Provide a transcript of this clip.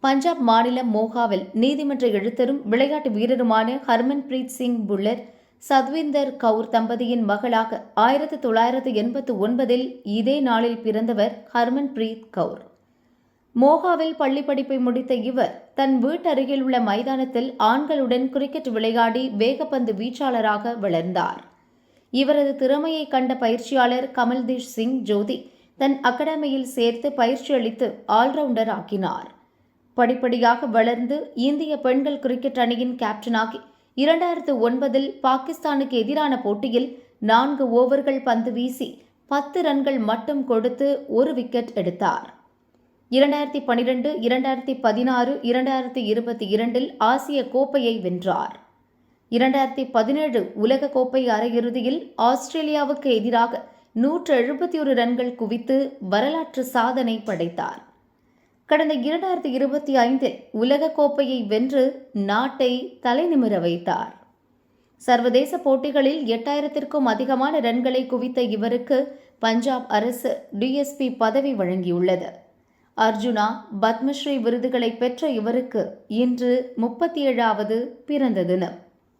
பஞ்சாப் மாநிலம் மோகாவில் நீதிமன்ற எழுத்தரும் விளையாட்டு வீரருமான ஹர்மன்பிரீத் சிங் புல்லர் சத்விந்தர் கவுர் தம்பதியின் மகளாக 1989 இதே நாளில் பிறந்தவர் ஹர்மன்பிரீத் கவுர். மோகாவில் பள்ளி படிப்பை முடித்த இவர் தன் வீட்டருகில் உள்ள மைதானத்தில் ஆண்களுடன் கிரிக்கெட் விளையாடி வேகப்பந்து வீச்சாளராக வளர்ந்தார். இவரது திறமையை கண்ட பயிற்சியாளர் கமல்தீஷ் சிங் ஜோதி தன் அகாடமியில் சேர்த்து பயிற்சி அளித்து ஆல்ரவுண்டர் ஆக்கினார். படிப்படியாக வளர்ந்து இந்திய பெண்கள் கிரிக்கெட் அணியின் கேப்டனாகி 2009 பாகிஸ்தானுக்கு எதிரான போட்டியில் 4 ஓவர்கள் பந்து வீசி 10 ரன்கள் மட்டும் கொடுத்து ஒரு விக்கெட் எடுத்தார். 2012, 2016, 2022 ஆசிய கோப்பையை வென்றார். 2017 உலக கோப்பை அரையிறுதியில் ஆஸ்திரேலியாவுக்கு எதிராக 171 ரன்கள் குவித்து வரலாற்று சாதனை படைத்தார். கடந்த 2025 உலகக்கோப்பையை வென்று நாட்டை தலைநிமிர வைத்தார். சர்வதேச போட்டிகளில் 8000க்கும் அதிகமான ரன்களை குவித்த இவருக்கு பஞ்சாப் அரசு டிஎஸ்பி பதவி வழங்கியுள்ளது. அர்ஜுனா, பத்மஸ்ரீ விருதுகளை பெற்ற இவருக்கு இன்று 37வது பிறந்த தினம்.